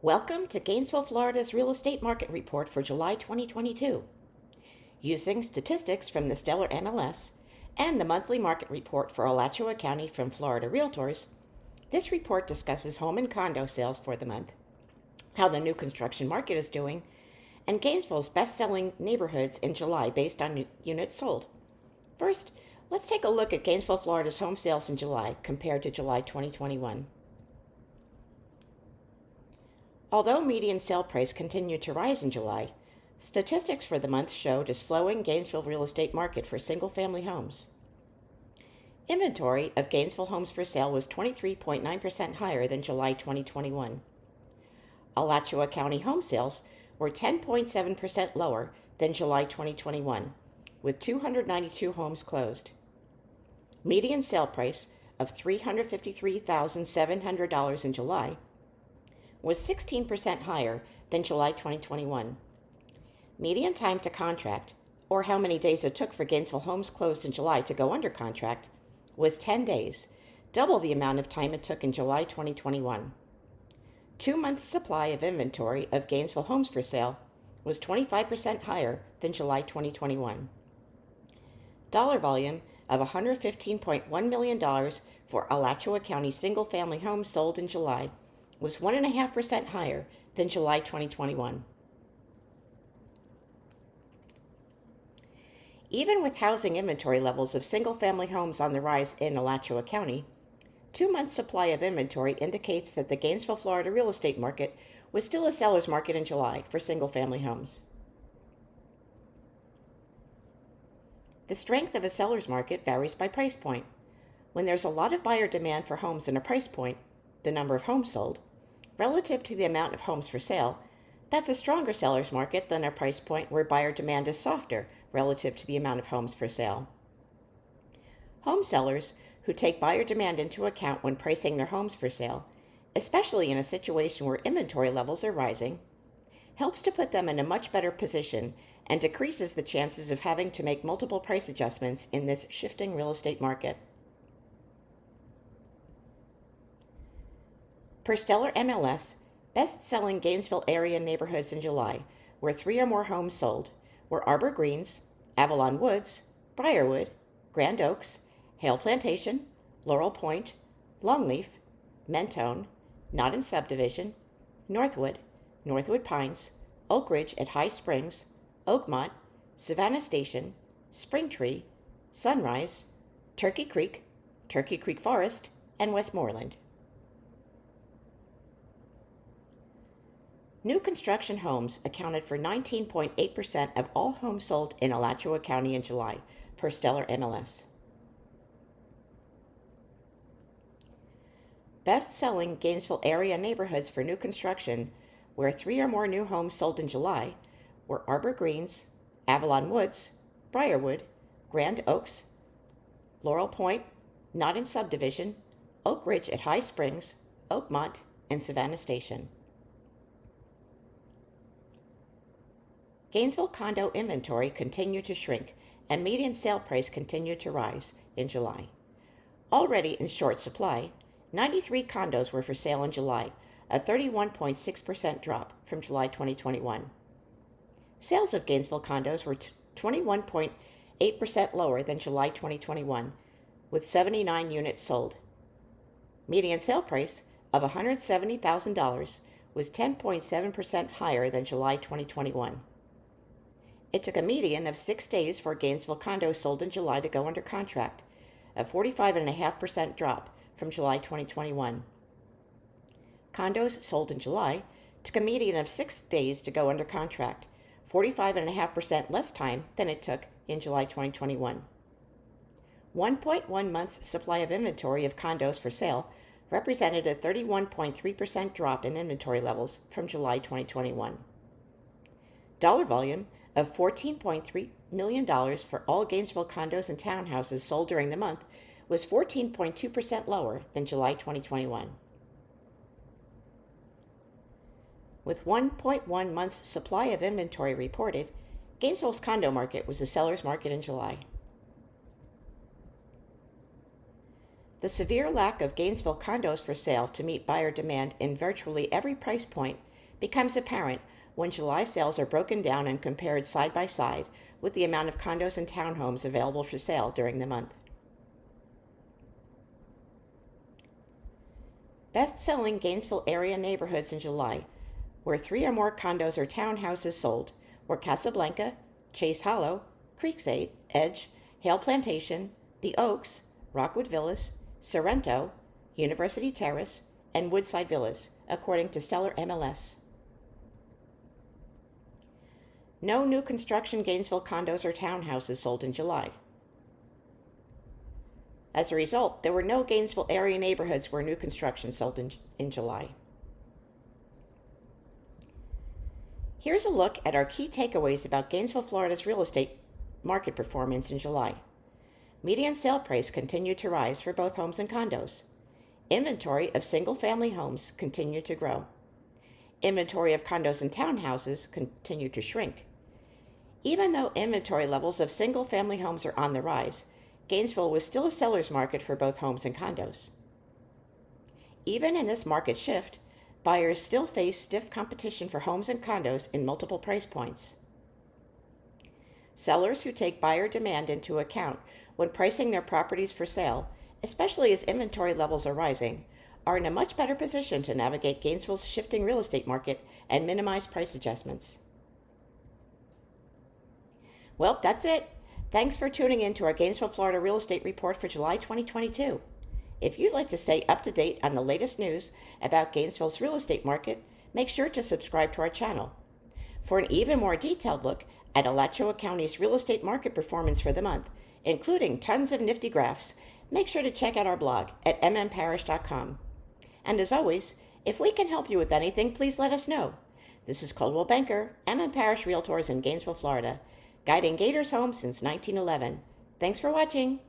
Welcome to Gainesville, Florida's real estate market report for July 2022. Using statistics from the Stellar MLS and the monthly market report for Alachua County from Florida Realtors, this report discusses home and condo sales for the month, how the new construction market is doing, and Gainesville's best-selling neighborhoods in July based on units sold. First, let's take a look at Gainesville, Florida's home sales in July compared to July 2021. Although median sale price continued to rise in July, statistics for the month showed a slowing Gainesville real estate market for single-family homes. Inventory of Gainesville homes for sale was 23.9% higher than July 2021. Alachua County home sales were 10.7% lower than July 2021, with 292 homes closed. Median sale price of $353,700 in July was 16% higher than July 2021. Median time to contract, or how many days it took for Gainesville homes closed in July to go under contract, was 10 days, double the amount of time it took in July 2021. 2 months' supply of inventory of Gainesville homes for sale was 25% higher than July 2021. Dollar volume of $115.1 million for Alachua County single-family homes sold in July was 1.5% higher than July 2021. Even with housing inventory levels of single-family homes on the rise in Alachua County, 2 months' supply of inventory indicates that the Gainesville, Florida real estate market was still a seller's market in July for single-family homes. The strength of a seller's market varies by price point. When there's a lot of buyer demand for homes in a price point, the number of homes sold, relative to the amount of homes for sale, that's a stronger seller's market than a price point where buyer demand is softer relative to the amount of homes for sale. Home sellers who take buyer demand into account when pricing their homes for sale, especially in a situation where inventory levels are rising, helps to put them in a much better position and decreases the chances of having to make multiple price adjustments in this shifting real estate market. Per Stellar MLS, best-selling Gainesville area neighborhoods in July, where 3 or more homes sold, were Arbor Greens, Avalon Woods, Briarwood, Grand Oaks, Hale Plantation, Laurel Point, Longleaf, Mentone, Nottin Subdivision, Northwood, Northwood Pines, Oak Ridge at High Springs, Oakmont, Savannah Station, Springtree, Sunrise, Turkey Creek Forest, and Westmoreland. New construction homes accounted for 19.8% of all homes sold in Alachua County in July, per Stellar MLS. Best-selling Gainesville area neighborhoods for new construction, where 3 or more new homes sold in July, were Arbor Greens, Avalon Woods, Briarwood, Grand Oaks, Laurel Point, Nottin Subdivision, Oak Ridge at High Springs, Oakmont, and Savannah Station. Gainesville condo inventory continued to shrink, and median sale price continued to rise in July. Already in short supply, 93 condos were for sale in July, a 31.6% drop from July 2021. Sales of Gainesville condos were 21.8% lower than July 2021, with 79 units sold. Median sale price of $170,000 was 10.7% higher than July 2021. It took a median of 6 days for Gainesville condos sold in July to go under contract, a 45.5% drop from July 2021. Condos sold in July took a median of 6 days to go under contract, 45.5% less time than it took in July 2021. 1.1 months supply of inventory of condos for sale represented a 31.3% drop in inventory levels from July 2021. Dollar volume of $14.3 million for all Gainesville condos and townhouses sold during the month was 14.2% lower than July 2021. With 1.1 months supply of inventory reported, Gainesville's condo market was a seller's market in July. The severe lack of Gainesville condos for sale to meet buyer demand in virtually every price point becomes apparent when July sales are broken down and compared side by side with the amount of condos and townhomes available for sale during the month. Best-selling Gainesville area neighborhoods in July, where 3 or more condos or townhouses sold, were Casablanca, Chase Hollow, Creekside, Edge, Hale Plantation, The Oaks, Rockwood Villas, Sorrento, University Terrace, and Woodside Villas, according to Stellar MLS. No new construction Gainesville condos or townhouses sold in July. As a result, there were no Gainesville area neighborhoods where new construction sold in July. Here's a look at our key takeaways about Gainesville, Florida's real estate market performance in July. Median sale price continued to rise for both homes and condos. Inventory of single-family homes continued to grow. Inventory of condos and townhouses continued to shrink. Even though inventory levels of single-family homes are on the rise, Gainesville was still a seller's market for both homes and condos. Even in this market shift, buyers still face stiff competition for homes and condos in multiple price points. Sellers who take buyer demand into account when pricing their properties for sale, especially as inventory levels are rising, are in a much better position to navigate Gainesville's shifting real estate market and minimize price adjustments. Well, that's it. Thanks for tuning in to our Gainesville, Florida Real Estate Report for July 2022. If you'd like to stay up to date on the latest news about Gainesville's real estate market, make sure to subscribe to our channel. For an even more detailed look at Alachua County's real estate market performance for the month, including tons of nifty graphs, make sure to check out our blog at mmparish.com. And as always, if we can help you with anything, please let us know. This is Coldwell Banker, Parrish Realtors in Gainesville, Florida, guiding Gators home since 1911. Thanks for watching.